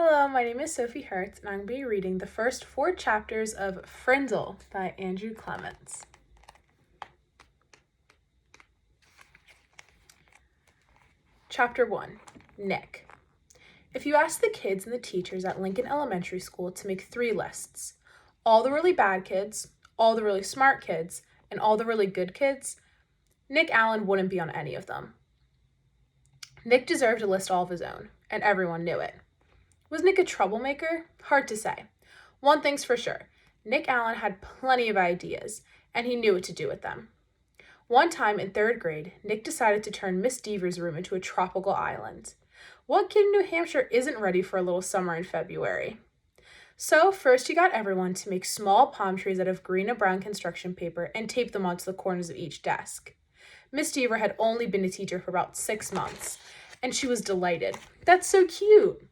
Hello, my name is Sophie Hertz, and I'm going to be reading the first 4 chapters of Frindle by Andrew Clemens. Chapter 1, Nick. If you ask the kids and the teachers at Lincoln Elementary School to make 3 lists, all the really bad kids, all the really smart kids, and all the really good kids, Nick Allen wouldn't be on any of them. Nick deserved a list all of his own, and everyone knew it. Was Nick a troublemaker? Hard to say. One thing's for sure, Nick Allen had plenty of ideas, and he knew what to do with them. One time in 3rd grade, Nick decided to turn Miss Deaver's room into a tropical island. What kid in New Hampshire isn't ready for a little summer in February? So first he got everyone to make small palm trees out of green and brown construction paper and tape them onto the corners of each desk. Miss Deaver had only been a teacher for about 6 months, and she was delighted. That's so cute!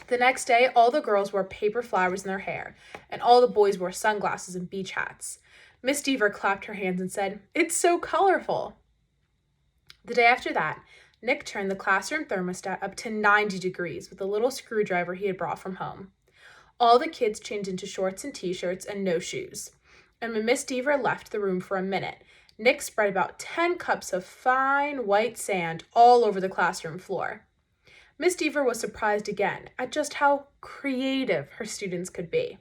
The next day, all the girls wore paper flowers in their hair, and all the boys wore sunglasses and beach hats. Miss Deaver clapped her hands and said, "It's so colorful." The day after that, Nick turned the classroom thermostat up to 90 degrees with a little screwdriver he had brought from home. All the kids changed into shorts and t-shirts and no shoes. And when Miss Deaver left the room for a minute, Nick spread about 10 cups of fine white sand all over the classroom floor. Miss Deaver was surprised again at just how creative her students could be.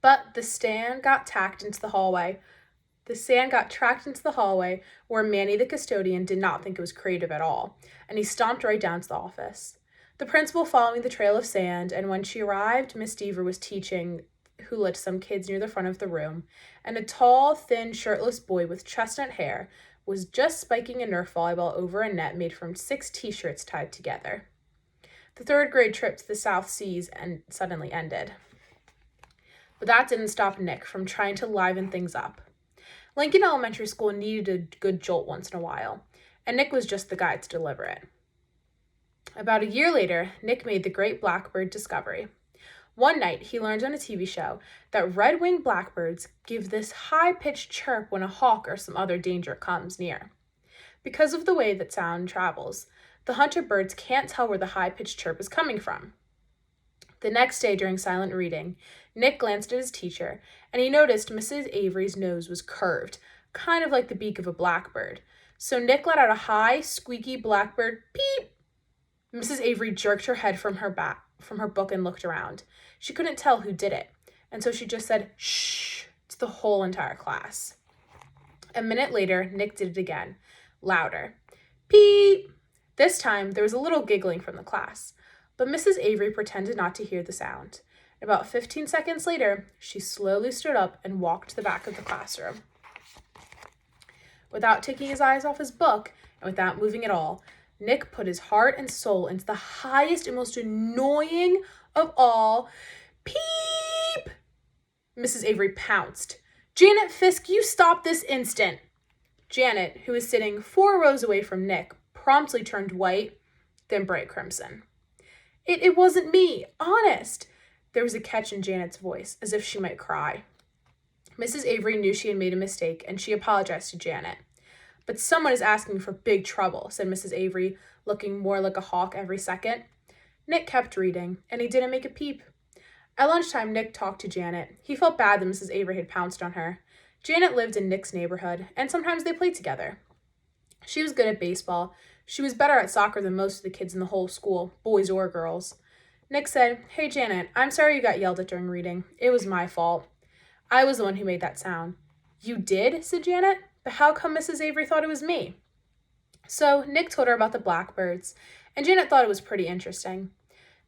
But the sand got tracked into the hallway where Manny the custodian did not think it was creative at all, and he stomped right down to the office. The principal following the trail of sand, and when she arrived, Miss Deaver was teaching hula to some kids near the front of the room, and a tall, thin, shirtless boy with chestnut hair was just spiking a Nerf volleyball over a net made from 6 t-shirts tied together. The 3rd grade trip to the South Seas suddenly ended. But that didn't stop Nick from trying to liven things up. Lincoln Elementary School needed a good jolt once in a while, and Nick was just the guy to deliver it. About a year later, Nick made the great blackbird discovery. One night, he learned on a TV show that red-winged blackbirds give this high-pitched chirp when a hawk or some other danger comes near. Because of the way that sound travels, the hunter birds can't tell where the high-pitched chirp is coming from. The next day during silent reading, Nick glanced at his teacher, and he noticed Mrs. Avery's nose was curved, kind of like the beak of a blackbird. So Nick let out a high, squeaky blackbird peep. Mrs. Avery jerked her head from her book and looked around. She couldn't tell who did it, and so she just said, "Shh," to the whole entire class. A minute later, Nick did it again, louder. Peep! This time, there was a little giggling from the class, but Mrs. Avery pretended not to hear the sound. About 15 seconds later, she slowly stood up and walked to the back of the classroom. Without taking his eyes off his book, and without moving at all, Nick put his heart and soul into the highest and most annoying of all, peep! Mrs. Avery pounced. "Janet Fisk, you stop this instant!" Janet, who was sitting 4 rows away from Nick, promptly turned white, then bright crimson. It wasn't me, honest!" There was a catch in Janet's voice, as if she might cry. Mrs. Avery knew she had made a mistake, and she apologized to Janet. "But someone is asking for big trouble," said Mrs. Avery, looking more like a hawk every second. Nick kept reading, and he didn't make a peep. At lunchtime, Nick talked to Janet. He felt bad that Mrs. Avery had pounced on her. Janet lived in Nick's neighborhood, and sometimes they played together. She was good at baseball. She was better at soccer than most of the kids in the whole school, boys or girls. Nick said, "Hey, Janet, I'm sorry you got yelled at during reading. It was my fault. I was the one who made that sound." "You did?" said Janet. "But how come Mrs. Avery thought it was me?" So Nick told her about the blackbirds, and Janet thought it was pretty interesting.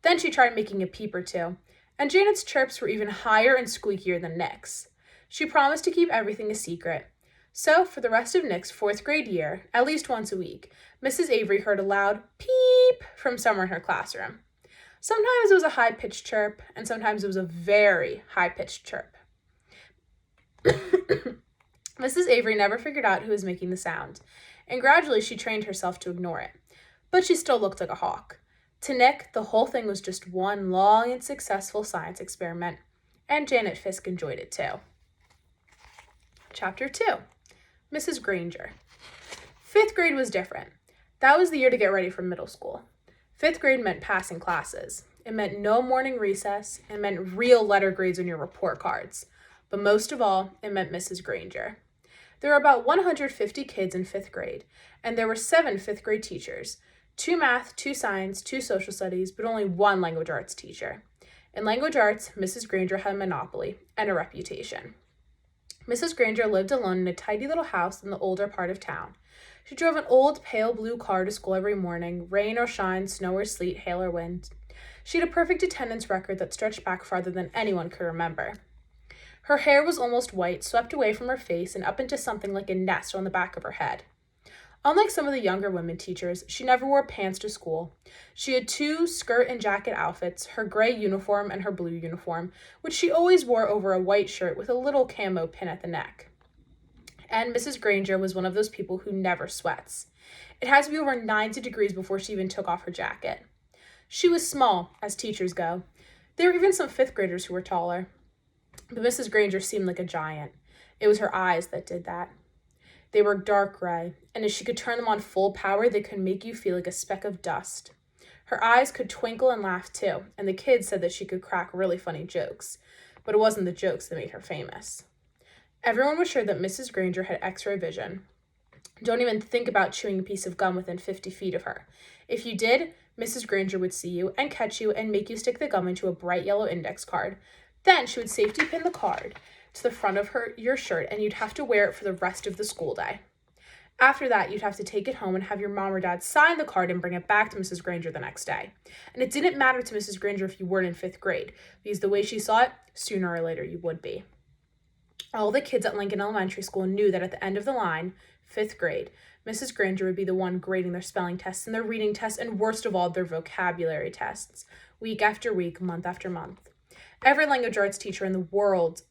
Then she tried making a peep or two, and Janet's chirps were even higher and squeakier than Nick's. She promised to keep everything a secret. So for the rest of Nick's 4th grade year, at least once a week, Mrs. Avery heard a loud peep from somewhere in her classroom. Sometimes it was a high-pitched chirp, and sometimes it was a very high-pitched chirp. Mrs. Avery never figured out who was making the sound, and gradually she trained herself to ignore it. But she still looked like a hawk. To Nick, the whole thing was just one long and successful science experiment, and Janet Fisk enjoyed it too. Chapter 2, Mrs. Granger. 5th grade was different. That was the year to get ready for middle school. Fifth grade meant passing classes. It meant no morning recess. It meant real letter grades on your report cards. But most of all, it meant Mrs. Granger. There were about 150 kids in fifth grade, and there were 7 fifth grade teachers, 2 math, 2 science, 2 social studies, but only 1 language arts teacher. In language arts, Mrs. Granger had a monopoly and a reputation. Mrs. Granger lived alone in a tidy little house in the older part of town. She drove an old, pale blue car to school every morning, rain or shine, snow or sleet, hail or wind. She had a perfect attendance record that stretched back farther than anyone could remember. Her hair was almost white, swept away from her face and up into something like a nest on the back of her head. Unlike some of the younger women teachers, she never wore pants to school. She had 2 skirt and jacket outfits, her gray uniform and her blue uniform, which she always wore over a white shirt with a little camo pin at the neck. And Mrs. Granger was one of those people who never sweats. It had to be over 90 degrees before she even took off her jacket. She was small, as teachers go. There were even some 5th graders who were taller. But Mrs. Granger seemed like a giant. It was her eyes that did that. They were dark gray, and as she could turn them on full power, they could make you feel like a speck of dust. Her eyes could twinkle and laugh too, and the kids said that she could crack really funny jokes. But it wasn't the jokes that made her famous. Everyone was sure that Mrs. Granger had X-ray vision. Don't even think about chewing a piece of gum within 50 feet of her. If you did, Mrs. Granger would see you and catch you and make you stick the gum into a bright yellow index card. Then she would safety pin the card to the front of your shirt, and you'd have to wear it for the rest of the school day. After that, you'd have to take it home and have your mom or dad sign the card and bring it back to Mrs. Granger the next day. And it didn't matter to Mrs. Granger if you weren't in 5th grade, because the way she saw it, sooner or later you would be. All the kids at Lincoln Elementary School knew that at the end of the line, 5th grade, Mrs. Granger would be the one grading their spelling tests and their reading tests, and worst of all, their vocabulary tests, week after week, month after month. Every language arts teacher in the world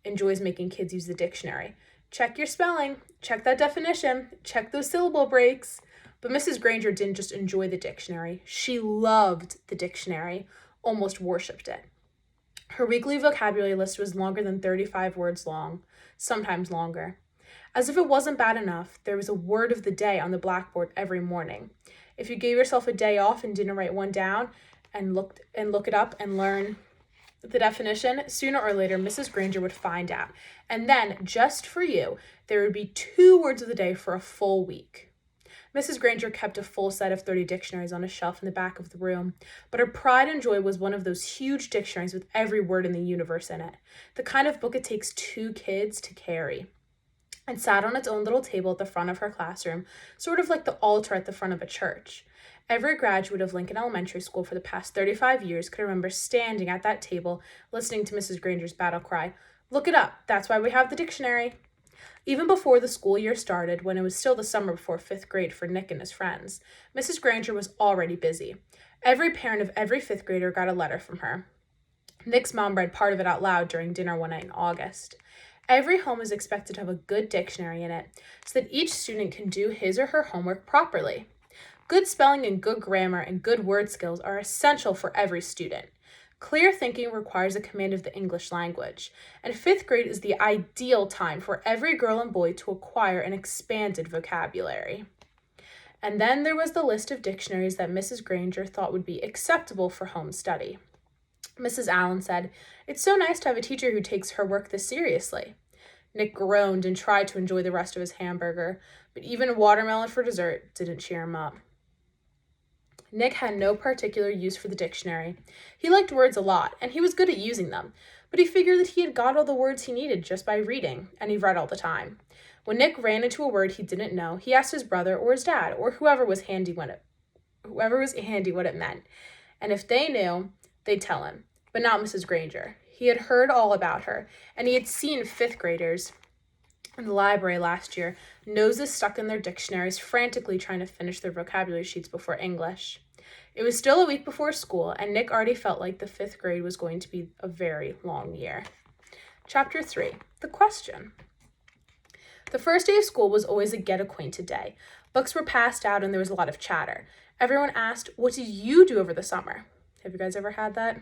enjoys making kids use the dictionary. Check your spelling, check that definition, check those syllable breaks. But Mrs. Granger didn't just enjoy the dictionary. She loved the dictionary, almost worshipped it. Her weekly vocabulary list was longer than 35 words long, sometimes longer. As if it wasn't bad enough, there was a word of the day on the blackboard every morning. If you gave yourself a day off and didn't write one down and look it up and learn the definition, sooner or later, Mrs. Granger would find out. And then, just for you, there would be 2 words of the day for a full week. Mrs. Granger kept a full set of 30 dictionaries on a shelf in the back of the room, but her pride and joy was one of those huge dictionaries with every word in the universe in it, the kind of book it takes 2 kids to carry. It sat on its own little table at the front of her classroom, sort of like the altar at the front of a church. Every graduate of Lincoln Elementary School for the past 35 years could remember standing at that table, listening to Mrs. Granger's battle cry, "Look it up, that's why we have the dictionary." Even before the school year started, when it was still the summer before 5th grade for Nick and his friends, Mrs. Granger was already busy. Every parent of every 5th grader got a letter from her. Nick's mom read part of it out loud during dinner one night in August. Every home is expected to have a good dictionary in it, so that each student can do his or her homework properly. Good spelling and good grammar and good word skills are essential for every student. Clear thinking requires a command of the English language, and 5th grade is the ideal time for every girl and boy to acquire an expanded vocabulary. And then there was the list of dictionaries that Mrs. Granger thought would be acceptable for home study. Mrs. Allen said, "It's so nice to have a teacher who takes her work this seriously." Nick groaned and tried to enjoy the rest of his hamburger, but even watermelon for dessert didn't cheer him up. Nick had no particular use for the dictionary. He liked words a lot, and he was good at using them, but he figured that he had got all the words he needed just by reading, and he read all the time. When Nick ran into a word he didn't know, he asked his brother or his dad or whoever was handy what it meant, and if they knew, they'd tell him, but not Mrs. Granger. He had heard all about her, and he had seen 5th graders in the library last year, noses stuck in their dictionaries, frantically trying to finish their vocabulary sheets before English. It was still a week before school, and Nick already felt like the 5th grade was going to be a very long year. Chapter 3, The Question. The first day of school was always a get-acquainted day. Books were passed out, and there was a lot of chatter. Everyone asked, "What did you do over the summer?" Have you guys ever had that?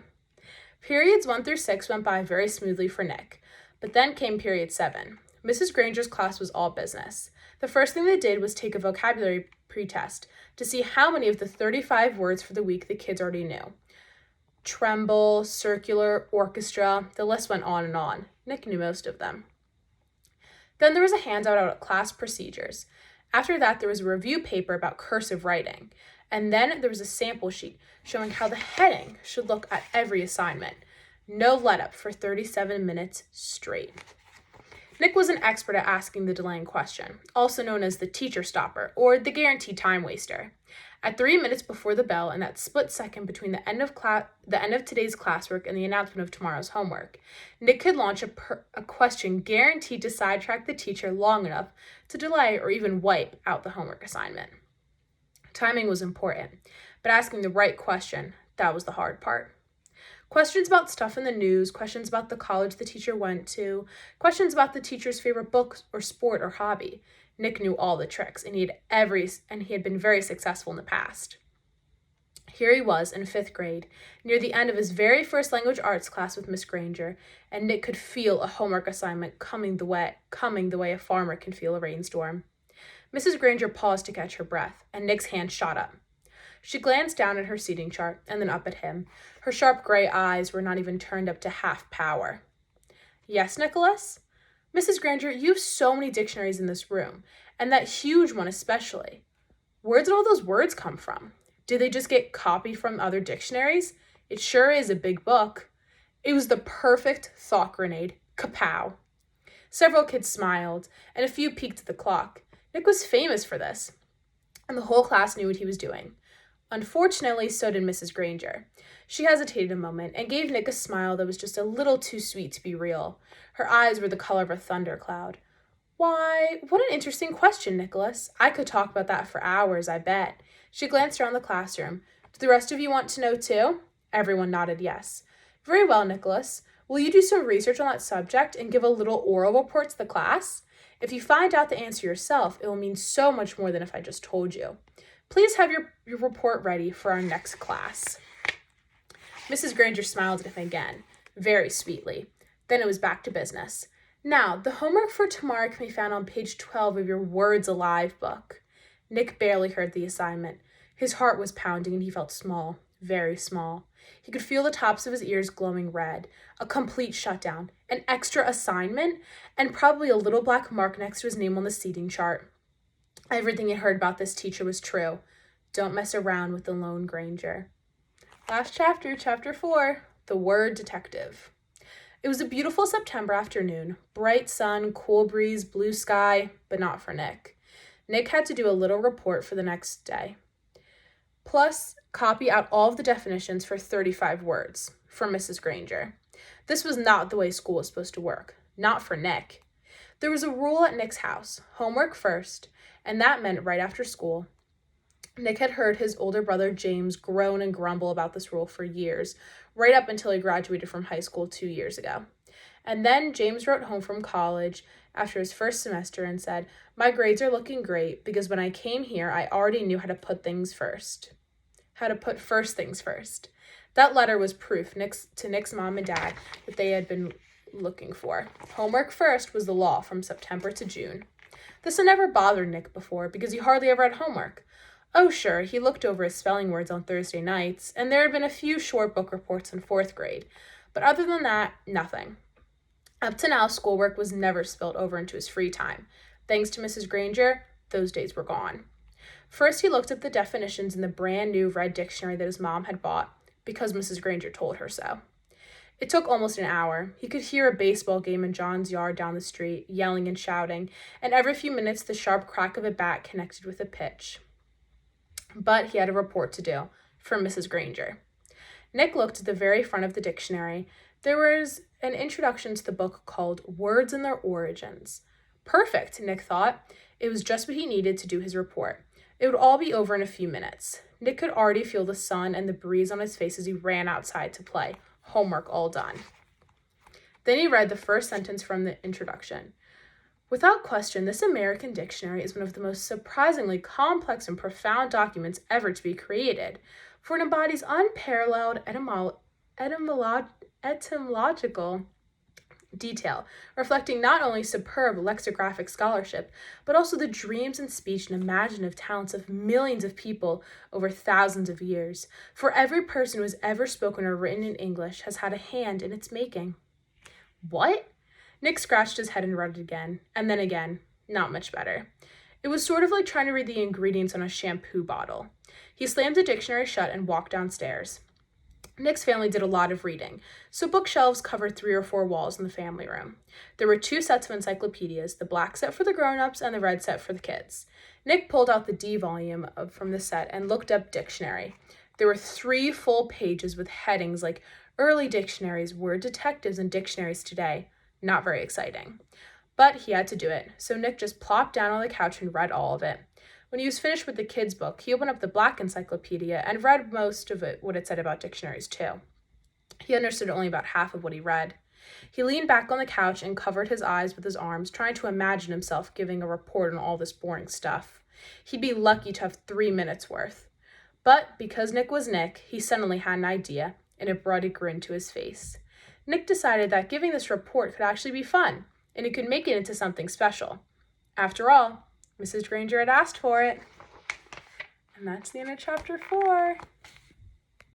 Periods 1 through 6 went by very smoothly for Nick, but then came period 7. Mrs. Granger's class was all business. The first thing they did was take a vocabulary pretest to see how many of the 35 words for the week the kids already knew. Tremble, circular, orchestra, the list went on and on. Nick knew most of them. Then there was a handout out at class procedures. After that, there was a review paper about cursive writing. And then there was a sample sheet showing how the heading should look at every assignment. No let-up for 37 minutes straight. Nick was an expert at asking the delaying question, also known as the teacher stopper, or the guaranteed time waster. At 3 minutes before the bell and that split second between the end of today's classwork and the announcement of tomorrow's homework, Nick could launch a question guaranteed to sidetrack the teacher long enough to delay or even wipe out the homework assignment. Timing was important, but asking the right question, that was the hard part. Questions about stuff in the news, questions about the college the teacher went to, questions about the teacher's favorite book or sport or hobby. Nick knew all the tricks, and he had been very successful in the past. Here he was in 5th grade, near the end of his very first language arts class with Miss Granger, and Nick could feel a homework assignment coming the way a farmer can feel a rainstorm. Mrs. Granger paused to catch her breath, and Nick's hand shot up. She glanced down at her seating chart and then up at him. Her sharp gray eyes were not even turned up to half power. Yes, Nicholas? Mrs. Granger, you have so many dictionaries in this room, and that huge one especially. Where did all those words come from? Did they just get copied from other dictionaries? It sure is a big book. It was the perfect thought grenade. Kapow. Several kids smiled, and a few peeked at the clock. Nick was famous for this, and the whole class knew what he was doing. Unfortunately, so did Mrs. Granger. She hesitated a moment and gave Nick a smile that was just a little too sweet to be real. Her eyes were the color of a thundercloud. Why, what an interesting question, Nicholas. I could talk about that for hours, I bet. She glanced around the classroom. Do the rest of you want to know too? Everyone nodded yes. Very well, Nicholas. Will you do some research on that subject and give a little oral report to the class? If you find out the answer yourself, it will mean so much more than if I just told you. Please have your report ready for our next class. Mrs. Granger smiled at him again, very sweetly. Then it was back to business. Now, the homework for tomorrow can be found on page 12 of your Words Alive book. Nick barely heard the assignment. His heart was pounding and he felt small, very small. He could feel the tops of his ears glowing red, a complete shutdown, an extra assignment, and probably a little black mark next to his name on the seating chart. Everything he heard about this teacher was true. Don't mess around with the lone Granger. Last chapter, chapter 4, The Word Detective. It was a beautiful September afternoon. Bright sun, cool breeze, blue sky, but not for Nick. Nick had to do a little report for the next day. Plus, copy out all of the definitions for 35 words from Mrs. Granger. This was not the way school was supposed to work. Not for Nick. There was a rule at Nick's house, homework first, and that meant right after school. Nick had heard his older brother James groan and grumble about this rule for years, right up until he graduated from high school 2 years ago. And then James wrote home from college after his first semester and said, "My grades are looking great because when I came here, I already knew how to put first things first." That letter was proof to Nick's mom and dad that they had been looking for. Homework first was the law from September to June. This had never bothered Nick before because he hardly ever had homework. Oh, sure, he looked over his spelling words on Thursday nights, and there had been a few short book reports in 4th grade. But other than that, nothing. Up to now, schoolwork was never spilled over into his free time. Thanks to Mrs. Granger, those days were gone. First, he looked at the definitions in the brand new red dictionary that his mom had bought, because Mrs. Granger told her so. It took almost an hour. He could hear a baseball game in John's yard down the street, yelling and shouting, and every few minutes the sharp crack of a bat connected with a pitch. But he had a report to do, from Mrs. Granger. Nick looked at the very front of the dictionary. There was an introduction to the book called Words and Their Origins. Perfect, Nick thought. It was just what he needed to do his report. It would all be over in a few minutes. Nick could already feel the sun and the breeze on his face as he ran outside to play. Homework all done. Then he read the first sentence from the introduction. Without question, this American dictionary is one of the most surprisingly complex and profound documents ever to be created, for it embodies unparalleled etymological detail, reflecting not only superb lexicographic scholarship, but also the dreams and speech and imaginative talents of millions of people over thousands of years. For every person who has ever spoken or written in English has had a hand in its making. What? Nick scratched his head and read it again, and then again. Not much better. It was sort of like trying to read the ingredients on a shampoo bottle. He slammed the dictionary shut and walked downstairs. Nick's family did a lot of reading, so bookshelves covered 3 or 4 walls in the family room. There were 2 sets of encyclopedias, the black set for the grown-ups and the red set for the kids. Nick pulled out the D volume from the set and looked up dictionary. There were 3 full pages with headings like Early Dictionaries, Word Detectives, and Dictionaries Today. Not very exciting. But he had to do it, so Nick just plopped down on the couch and read all of it. When he was finished with the kids' book, he opened up the black encyclopedia and read most of what it said about dictionaries, too. He understood only about half of what he read. He leaned back on the couch and covered his eyes with his arms, trying to imagine himself giving a report on all this boring stuff. He'd be lucky to have 3 minutes worth. But because Nick was Nick, he suddenly had an idea, and it brought a grin to his face. Nick decided that giving this report could actually be fun, and he could make it into something special. After all, Mrs. Granger had asked for it. And that's the end of chapter 4.